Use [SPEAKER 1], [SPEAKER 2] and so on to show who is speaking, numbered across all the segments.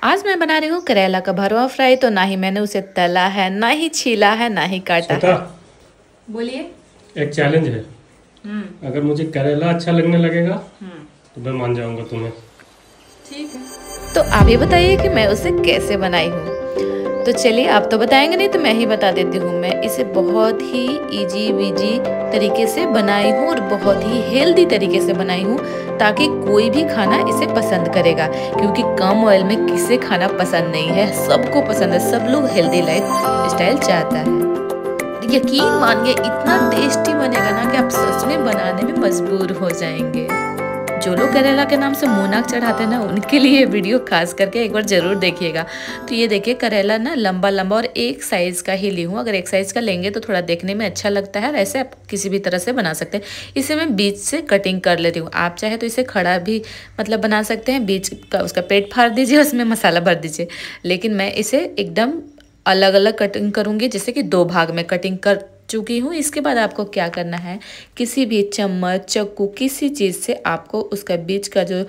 [SPEAKER 1] आज मैं बना रही हूँ करेला का भरवा फ्राई। तो ना ही मैंने उसे तला है, ना ही छीला है, ना ही काटा है। बोलिए।
[SPEAKER 2] एक चैलेंज है। अगर मुझे करेला अच्छा लगने लगेगा तो मैं मान जाऊंगा तुम्हें।
[SPEAKER 1] ठीक है, तो आप ही बताइए कि मैं उसे कैसे बनाई हूँ। तो चलिए, आप तो बताएंगे नहीं तो मैं ही बता देती हूँ। मैं इसे बहुत ही इजी विजी तरीके से बनाई हूँ और बहुत ही हेल्दी तरीके से बनाई हूँ, ताकि कोई भी खाना इसे पसंद करेगा। क्योंकि कम ऑयल में किसे खाना पसंद नहीं है, सबको पसंद है। सब लोग हेल्दी लाइफ स्टाइल चाहता है। यकीन मानिए, इतना टेस्टी बनेगा ना कि आप सच में बनाने में मजबूर हो जाएंगे। जो लोग करेला के नाम से मुंह नाक चढ़ाते हैं ना, उनके लिए ये वीडियो खास करके एक बार जरूर देखिएगा। तो ये देखिए, करेला ना लंबा लंबा और एक साइज का ही ली हूँ। अगर एक साइज का लेंगे तो थोड़ा देखने में अच्छा लगता है, और ऐसे आप किसी भी तरह से बना सकते हैं। इसे मैं बीच से कटिंग कर लेती हूँ। आप चाहे तो इसे खड़ा भी मतलब बना सकते हैं। बीच का उसका पेट फाड़ दीजिए, उसमें मसाला भर दीजिए। लेकिन मैं इसे एकदम अलग अलग कटिंग करूँगी, जैसे कि 2 भाग में कटिंग कर चुकी हूँ। इसके बाद आपको क्या करना है, किसी भी चम्मच, चाकू, किसी चीज़ से आपको उसका बीच का जो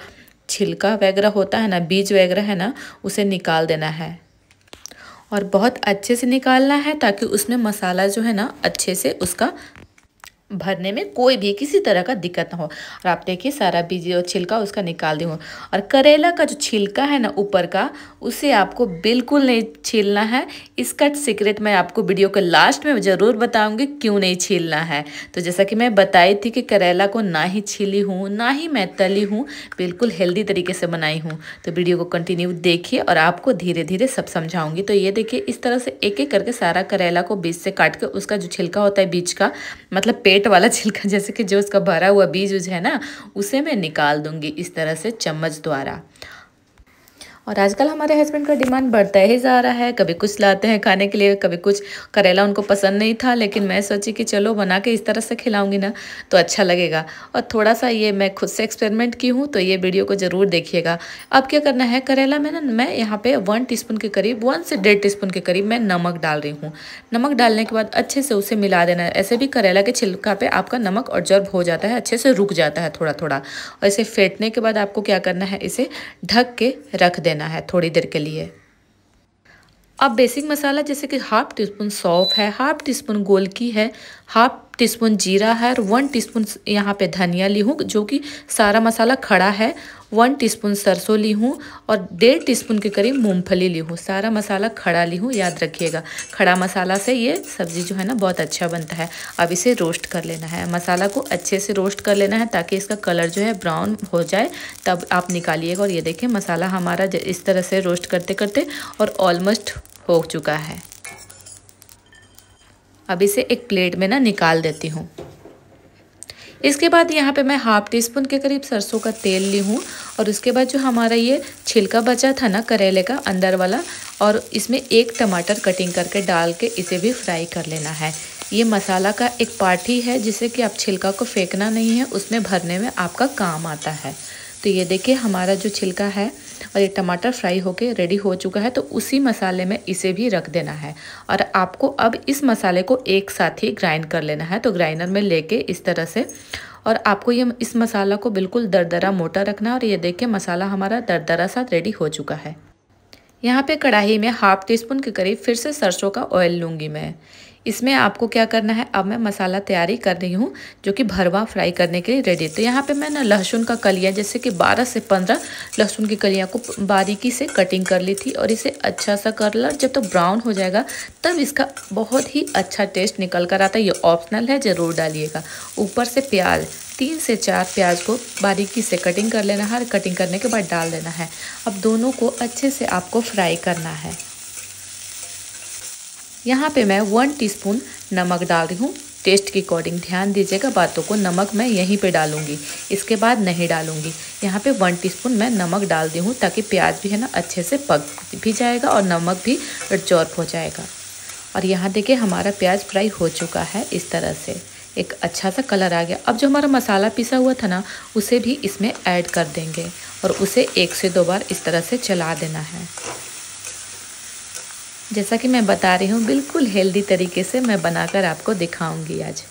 [SPEAKER 1] छिलका वगैरह होता है ना, बीज वगैरह है ना, उसे निकाल देना है। और बहुत अच्छे से निकालना है, ताकि उसमें मसाला जो है ना अच्छे से उसका भरने में कोई भी किसी तरह का दिक्कत ना हो। और आप देखिए, सारा बीज और छिलका उसका निकाल दी हूँ। और करेला का जो छिलका है ना ऊपर का, उसे आपको बिल्कुल नहीं छीलना है। इसका सीक्रेट मैं आपको वीडियो के लास्ट में ज़रूर बताऊंगी क्यों नहीं छीलना है। तो जैसा कि मैं बताई थी कि करेला को ना ही छीली हूँ, ना ही मैं तली हूँ, बिल्कुल हेल्दी तरीके से बनाई हूँ। तो वीडियो को कंटिन्यू देखिए और आपको धीरे धीरे सब समझाऊंगी। तो ये देखिए, इस तरह से एक एक करके सारा करेला को बीच से काट के उसका जो छिलका होता है बीच का, मतलब पेट वाला छिलका, जैसे कि जो उसका भरा हुआ बीज उज है ना, उसे मैं निकाल दूंगी इस तरह से चम्मच द्वारा। और आजकल हमारे हस्बैंड का डिमांड बढ़ता ही जा रहा है। कभी कुछ लाते हैं खाने के लिए, कभी कुछ। करेला उनको पसंद नहीं था, लेकिन मैं सोची कि चलो बना के इस तरह से खिलाऊंगी ना तो अच्छा लगेगा। और थोड़ा सा ये मैं खुद से एक्सपेरिमेंट की हूँ, तो ये वीडियो को ज़रूर देखिएगा। अब क्या करना है, करेला में ना मैं यहाँ पे 1 टीस्पून के करीब, 1 से 1.5 टीस्पून के करीब मैं नमक डाल रही हूँ। नमक डालने के बाद अच्छे से उसे मिला देना है। ऐसे भी करेला के छिलका पे आपका नमक ऑब्जर्व हो जाता है, अच्छे से रुक जाता है थोड़ा थोड़ा। और इसे फेंटने के बाद आपको क्या करना है, इसे ढक के रख देना है थोड़ी देर के लिए। अब बेसिक मसाला जैसे कि 1/2 टीस्पून सौंफ है, 1/2 टीस्पून गोलकी है, 1/2 टीस्पून जीरा है, और 1 टीस्पून यहाँ पे धनिया ली हूँ, जो कि सारा मसाला खड़ा है। 1 टीस्पून सरसों ली हूँ, और 1.5 टीस्पून के करीब मूंगफली ली हूँ। सारा मसाला खड़ा ली हूँ, याद रखिएगा। खड़ा मसाला से ये सब्ज़ी जो है ना बहुत अच्छा बनता है। अब इसे रोस्ट कर लेना है, मसाला को अच्छे से रोस्ट कर लेना है, ताकि इसका कलर जो है ब्राउन हो जाए, तब आप निकालिएगा। और ये देखिए, मसाला हमारा इस तरह से रोस्ट करते करते और ऑलमोस्ट हो चुका है। अब इसे एक प्लेट में ना निकाल देती हूँ। इसके बाद यहाँ पे मैं 1/2 टीस्पून के करीब सरसों का तेल ली हूँ। और उसके बाद जो हमारा ये छिलका बचा था ना करेले का अंदर वाला, और इसमें 1 टमाटर कटिंग करके डाल के इसे भी फ्राई कर लेना है। ये मसाला का एक पार्ट ही है, जिससे कि आप छिलका को फेंकना नहीं है, उसमें भरने में आपका काम आता है। तो ये देखिए, हमारा जो छिलका है और ये टमाटर फ्राई होके रेडी हो चुका है। तो उसी मसाले में इसे भी रख देना है। और आपको अब इस मसाले को एक साथ ही ग्राइंड कर लेना है। तो ग्राइंडर में लेके इस तरह से, और आपको ये इस मसाला को बिल्कुल दरदरा मोटा रखना है। और ये देखिए, मसाला हमारा दरदरा सा रेडी हो चुका है। यहाँ पे कढ़ाई में 1/2 टीस्पून के करीब फिर से सरसों का ऑयल लूँगी मैं। इसमें आपको क्या करना है, अब मैं मसाला तैयारी कर रही हूँ, जो कि भरवा फ्राई करने के लिए रेडी। तो यहाँ पे मैं ना लहसुन का कलियाँ, जैसे कि 12 से 15 लहसुन की कलियाँ को बारीकी से कटिंग कर ली थी। और इसे अच्छा सा कलर जब तक ब्राउन हो जाएगा, तब इसका बहुत ही अच्छा टेस्ट निकल कर आता है। ये ऑप्शनल है, ज़रूर डालिएगा। ऊपर से प्याज, 3 से 4 प्याज को बारीकी से कटिंग कर लेना है। कटिंग करने के बाद डाल देना है। अब दोनों को अच्छे से आपको फ्राई करना है। यहाँ पे मैं 1 टीस्पून नमक डाल रही हूँ। टेस्ट के अकॉर्डिंग ध्यान दीजिएगा बातों को। नमक मैं यहीं पे डालूंगी, इसके बाद नहीं डालूंगी। यहाँ पे 1 टीस्पून मैं नमक डाल दी हूँ, ताकि प्याज भी है ना अच्छे से पक भी जाएगा और नमक भी एब्जॉर्ब हो जाएगा। और यहाँ देखिए, हमारा प्याज फ्राई हो चुका है। इस तरह से एक अच्छा सा कलर आ गया। अब जो हमारा मसाला पिसा हुआ था ना, उसे भी इसमें ऐड कर देंगे, और उसे 1 से 2 बार इस तरह से चला देना है। जैसा कि मैं बता रही हूँ, बिल्कुल हेल्दी तरीके से मैं बनाकर आपको दिखाऊंगी आज।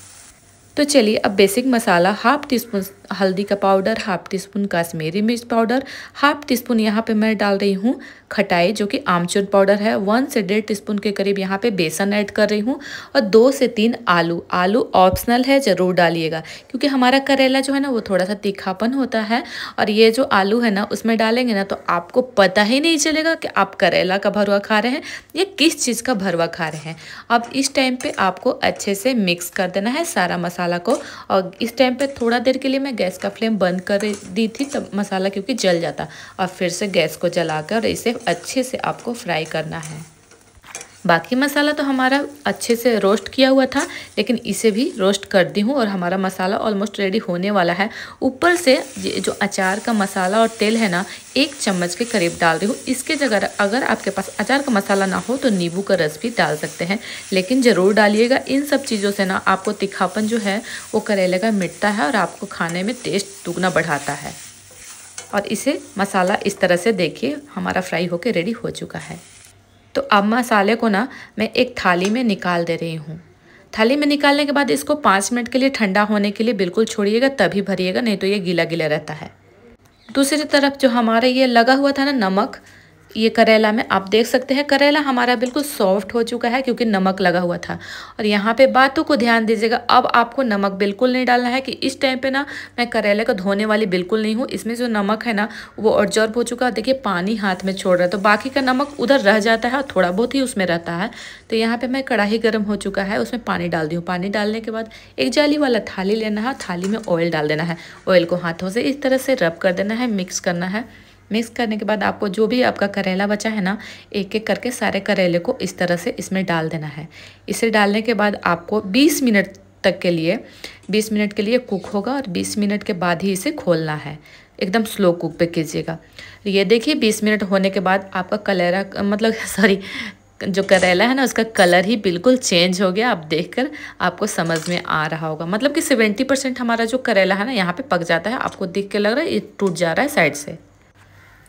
[SPEAKER 1] तो चलिए अब बेसिक मसाला, हाफ टी स्पून हल्दी का powder, half tea spoon Kashmiri मिर्च पाउडर, हाफ टी स्पून यहाँ पे मैं डाल रही हूँ खटाई जो कि आमचूर पाउडर है, 1 से 1.5 टीस्पून के करीब यहाँ पे बेसन ऐड कर रही हूँ और 2 से 3 आलू। आलू ऑप्शनल है, ज़रूर डालिएगा क्योंकि हमारा करेला जो है ना वो थोड़ा सा तीखापन होता है और ये जो आलू है ना उसमें डालेंगे ना तो आपको पता ही नहीं चलेगा कि आप करेला का भरवा खा रहे हैं या किस चीज़ का भरवा खा रहे हैं। अब इस टाइम पे आपको अच्छे से मिक्स कर देना है सारा मसाला को। और इस टाइम पे थोड़ा देर के लिए मैं गैस का फ्लेम बंद कर दी थी तब मसाला क्योंकि जल जाता, और फिर से गैस को जलाकर इसे अच्छे से आपको फ्राई करना है। बाकी मसाला तो हमारा अच्छे से रोस्ट किया हुआ था, लेकिन इसे भी रोस्ट कर दी हूँ और हमारा मसाला ऑलमोस्ट रेडी होने वाला है। ऊपर से जो अचार का मसाला और तेल है ना 1 चम्मच के करीब डाल रही हूँ। इसके जगह अगर आपके पास अचार का मसाला ना हो तो नींबू का रस भी डाल सकते हैं, लेकिन ज़रूर डालिएगा। इन सब चीज़ों से ना आपको तीखापन जो है वो करेले का मिटता है और आपको खाने में टेस्ट दुगना बढ़ाता है। और इसे मसाला इस तरह से देखिए हमारा फ्राई होके रेडी हो चुका है। तो अब मसाले को ना मैं एक थाली में निकाल दे रही हूँ। थाली में निकालने के बाद इसको 5 मिनट के लिए ठंडा होने के लिए बिल्कुल छोड़िएगा, तभी भरिएगा, नहीं तो ये गीला गीला रहता है। दूसरी तरफ जो हमारा ये लगा हुआ था ना नमक, ये करेला में आप देख सकते हैं करेला हमारा बिल्कुल सॉफ्ट हो चुका है क्योंकि नमक लगा हुआ था। और यहाँ पे बातों को ध्यान दीजिएगा, अब आपको नमक बिल्कुल नहीं डालना है कि इस टाइम पे ना मैं करेले को धोने वाली बिल्कुल नहीं हूँ। इसमें जो नमक है ना वो ऑब्जर्व हो चुका है, देखिए पानी हाथ में छोड़ रहा है तो बाकी का नमक उधर रह जाता है और थोड़ा बहुत ही उसमें रहता है। तो यहाँ पर मैं कढ़ाई गर्म हो चुका है, उसमें पानी डाल दी हूँ। पानी डालने के बाद एक जाली वाला थाली लेना है, थाली में ऑयल डाल देना है। ऑयल को हाथों से इस तरह से रब कर देना है, मिक्स करना है। मिक्स करने के बाद आपको जो भी आपका करेला बचा है ना एक एक करके सारे करेले को इस तरह से इसमें डाल देना है। इसे डालने के बाद आपको 20 मिनट के लिए कुक होगा और 20 मिनट के बाद ही इसे खोलना है। एकदम स्लो कुक पे कीजिएगा। ये देखिए 20 मिनट होने के बाद आपका जो करेला है ना उसका कलर ही बिल्कुल चेंज हो गया। आप देखकर आपको समझ में आ रहा होगा, मतलब कि 70% हमारा जो करेला है ना यहाँ पे पक जाता है। आपको देख के लग रहा है ये टूट जा रहा है साइड से।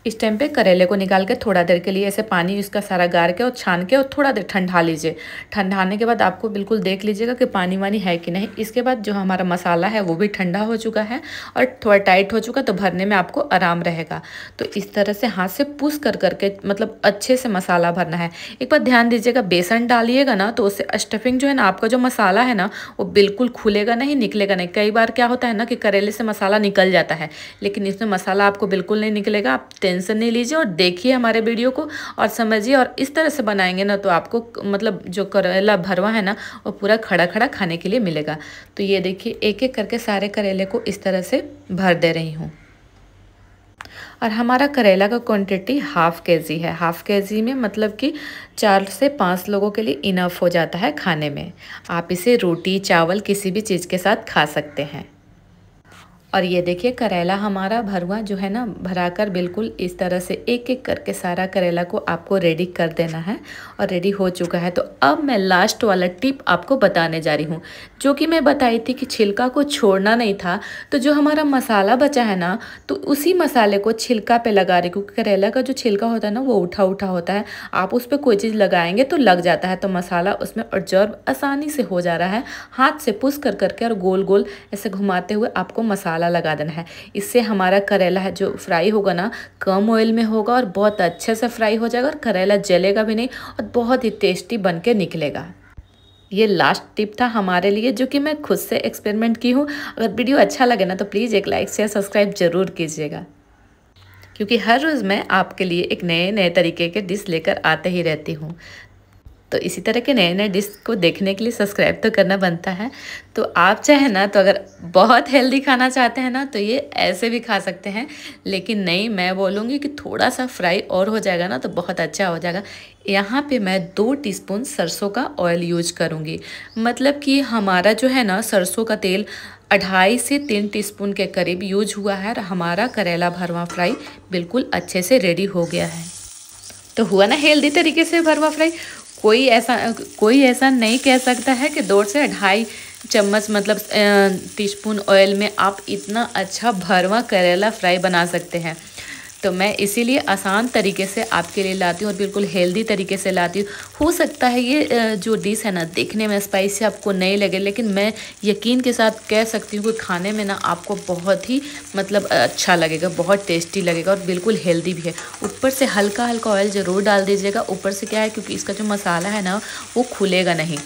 [SPEAKER 1] इस टाइम पे करेले को निकाल के थोड़ा देर के लिए ऐसे पानी इसका सारा गार के और छान के और थोड़ा देर ठंडा लीजिए। ठंडाने के बाद आपको बिल्कुल देख लीजिएगा कि पानी वानी है कि नहीं। इसके बाद जो हमारा मसाला है वो भी ठंडा हो चुका है और थोड़ा टाइट हो चुका, तो भरने में आपको आराम रहेगा। तो इस तरह से हाथ से पुश कर करके मतलब अच्छे से मसाला भरना है। एक बार ध्यान दीजिएगा, बेसन डालिएगा ना तो उससे स्टफिंग जो है ना आपका जो मसाला है ना वो बिल्कुल खुलेगा नहीं, निकलेगा नहीं। कई बार क्या होता है ना कि करेले से मसाला निकल जाता है, लेकिन इसमें मसाला आपको बिल्कुल नहीं निकलेगा। आप टेंशन नहीं लीजिए और देखिए हमारे वीडियो को और समझिए। और इस तरह से बनाएंगे ना तो आपको मतलब जो करेला भरवा है ना वो पूरा खड़ा खड़ा खाने के लिए मिलेगा। तो ये देखिए एक एक करके सारे करेले को इस तरह से भर दे रही हूँ। और हमारा करेला का क्वांटिटी ½ kg है। ½ kg में मतलब कि 4 से 5 लोगों के लिए इनफ हो जाता है खाने में। आप इसे रोटी चावल किसी भी चीज़ के साथ खा सकते हैं। और ये देखिए करेला हमारा भरवा जो है ना भराकर बिल्कुल इस तरह से एक एक करके सारा करेला को आपको रेडी कर देना है और रेडी हो चुका है। तो अब मैं लास्ट वाला टिप आपको बताने जा रही हूँ, जो कि मैं बताई थी कि छिलका को छोड़ना नहीं था। तो जो हमारा मसाला बचा है ना तो उसी मसाले को छिलका पे लगा रही, क्योंकि करेला का जो छिलका होता है ना वो उठा उठा होता है। आप उस पर कोई चीज़ लगाएंगे तो लग जाता है, तो मसाला उसमें ऑब्जर्व आसानी से हो जा रहा है। हाथ से पुश कर करके और गोल गोल ऐसे घुमाते हुए आपको मसाला लगा देना है। इससे हमारा करेला है जो फ्राई होगा ना कम ऑयल में होगा और बहुत अच्छे से फ्राई हो जाएगा और करेला जलेगा भी नहीं और बहुत ही टेस्टी बन के निकलेगा। ये लास्ट टिप था हमारे लिए, जो कि मैं खुद से एक्सपेरिमेंट की हूँ। अगर वीडियो अच्छा लगे ना तो प्लीज़ एक लाइक शेयर सब्सक्राइब जरूर कीजिएगा, क्योंकि हर रोज़ मैं आपके लिए एक नए नए तरीके के डिश लेकर आते ही रहती हूँ। तो इसी तरह के नए नए डिश को देखने के लिए सब्सक्राइब तो करना बनता है। तो आप चाहे ना तो अगर बहुत हेल्दी खाना चाहते हैं ना तो ये ऐसे भी खा सकते हैं, लेकिन नहीं, मैं बोलूँगी कि थोड़ा सा फ्राई और हो जाएगा ना तो बहुत अच्छा हो जाएगा। यहाँ पे मैं 2 टीस्पून सरसों का ऑयल यूज करूँगी, मतलब कि हमारा जो है ना सरसों का तेल 2.5 से 3 टीस्पून के करीब यूज हुआ है और हमारा करेला भरवा फ्राई बिल्कुल अच्छे से रेडी हो गया है। तो हुआ ना हेल्दी तरीके से भरवा फ्राई। कोई ऐसा नहीं कह सकता है कि 2 से 2.5 चम्मच मतलब टीस्पून ऑयल में आप इतना अच्छा भरवा करेला फ्राई बना सकते हैं। तो मैं इसीलिए आसान तरीके से आपके लिए लाती हूँ और बिल्कुल हेल्दी तरीके से लाती हूँ। हो सकता है ये जो डिश है ना देखने में स्पाइसी आपको नहीं लगे, लेकिन मैं यकीन के साथ कह सकती हूँ कि खाने में ना आपको बहुत ही मतलब अच्छा लगेगा, बहुत टेस्टी लगेगा और बिल्कुल हेल्दी भी है। ऊपर से हल्का हल्का ऑयल ज़रूर डाल दीजिएगा। ऊपर से क्या है, क्योंकि इसका जो मसाला है ना वो खुलेगा नहीं,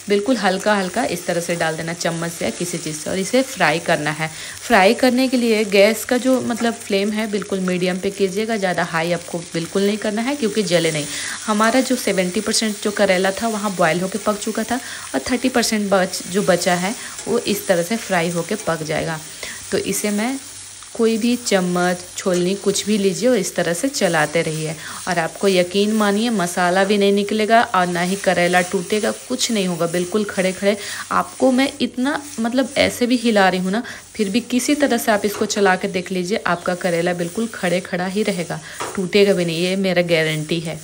[SPEAKER 1] बिल्कुल हल्का हल्का इस तरह से डाल देना चम्मच से या किसी चीज़ से, और इसे फ्राई करना है। फ्राई करने के लिए गैस का जो मतलब फ्लेम है बिल्कुल मीडियम पे कीजिएगा, ज़्यादा हाई आपको बिल्कुल नहीं करना है क्योंकि जले नहीं। हमारा जो 70% जो करेला था वहाँ बॉयल होके पक चुका था और 30% जो बचा है वो इस तरह से फ्राई होके पक जाएगा। तो इसे मैं कोई भी चम्मच छोलनी कुछ भी लीजिए और इस तरह से चलाते रहिए, और आपको यकीन मानिए मसाला भी नहीं निकलेगा और ना ही करेला टूटेगा, कुछ नहीं होगा। बिल्कुल खड़े खड़े आपको मैं इतना मतलब ऐसे भी हिला रही हूँ ना, फिर भी किसी तरह से आप इसको चला के देख लीजिए, आपका करेला बिल्कुल खड़े खड़ा ही रहेगा, टूटेगा भी नहीं, ये मेरा गारंटी है।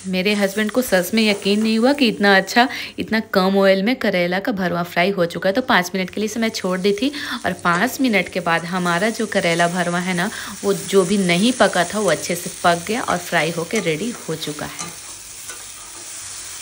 [SPEAKER 1] मेरे हस्बैंड को सच में यकीन नहीं हुआ कि इतना अच्छा, इतना कम ऑयल में करेला का भरवा फ्राई हो चुका है। तो 5 मिनट के लिए इसे मैं छोड़ दी थी और 5 मिनट के बाद हमारा जो करेला भरवा है ना वो जो भी नहीं पका था वो अच्छे से पक गया और फ्राई होके रेडी हो चुका है।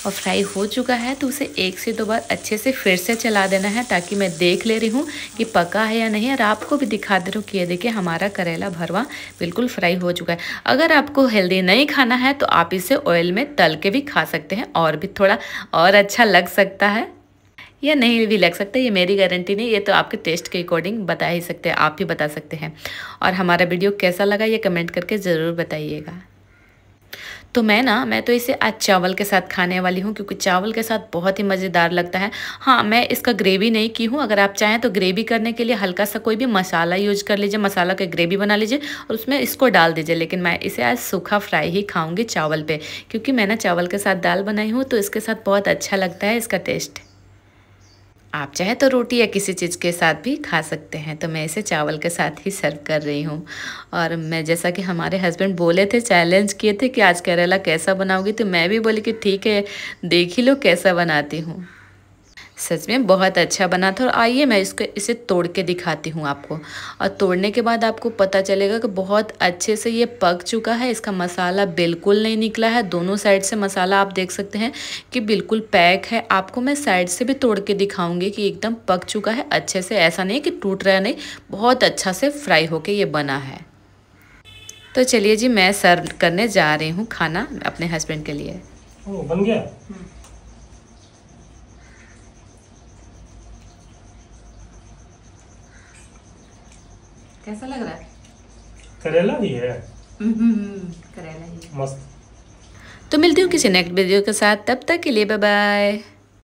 [SPEAKER 1] और फ्राई हो चुका है तो उसे 1 से 2 बार अच्छे से फिर से चला देना है, ताकि मैं देख ले रही हूँ कि पका है या नहीं, और आपको भी दिखा दे रही हूँ कि ये देखिए हमारा करेला भरवा बिल्कुल फ्राई हो चुका है। अगर आपको हेल्दी नहीं खाना है तो आप इसे ऑयल में तल के भी खा सकते हैं, और भी थोड़ा और अच्छा लग सकता है या नहीं भी लग सकता है, ये मेरी गारंटी नहीं, ये तो आपके टेस्ट के अकॉर्डिंग बता ही सकते हैं, आप ही बता सकते हैं। और हमारा वीडियो कैसा लगा ये कमेंट करके ज़रूर बताइएगा। तो मैं तो इसे आज चावल के साथ खाने वाली हूँ, क्योंकि चावल के साथ बहुत ही मज़ेदार लगता है। हाँ, मैं इसका ग्रेवी नहीं की हूँ, अगर आप चाहें तो ग्रेवी करने के लिए हल्का सा कोई भी मसाला यूज कर लीजिए, मसाला का ग्रेवी बना लीजिए और उसमें इसको डाल दीजिए। लेकिन मैं इसे आज सूखा फ्राई ही खाऊंगी चावल पे, क्योंकि मैंने चावल के साथ दाल बनाई हूँ तो इसके साथ बहुत अच्छा लगता है इसका टेस्ट। आप चाहे तो रोटी या किसी चीज़ के साथ भी खा सकते हैं। तो मैं इसे चावल के साथ ही सर्व कर रही हूँ। और मैं जैसा कि हमारे हस्बैंड बोले थे, चैलेंज किए थे कि आज करेला कैसा बनाओगी, तो मैं भी बोली कि ठीक है देख ही लो कैसा बनाती हूँ। सच में बहुत अच्छा बना था। और आइए मैं इसे तोड़ के दिखाती हूँ आपको, और तोड़ने के बाद आपको पता चलेगा कि बहुत अच्छे से ये पक चुका है। इसका मसाला बिल्कुल नहीं निकला है, दोनों साइड से मसाला आप देख सकते हैं कि बिल्कुल पैक है। आपको मैं साइड से भी तोड़ के दिखाऊंगी कि एकदम पक चुका है अच्छे से, ऐसा नहीं कि टूट रहा नहीं, बहुत अच्छा से फ्राई होके ये बना है। तो चलिए जी मैं सर्व करने जा रही हूँ खाना अपने हस्बैंड के लिए।
[SPEAKER 2] बन गया।
[SPEAKER 1] कैसा लग रहा है?
[SPEAKER 2] करेला ही है।
[SPEAKER 1] करेला ही
[SPEAKER 2] मस्त।
[SPEAKER 1] तो मिलती हूँ किसी नेक्स्ट वीडियो के साथ, तब तक के लिए बाय बाय।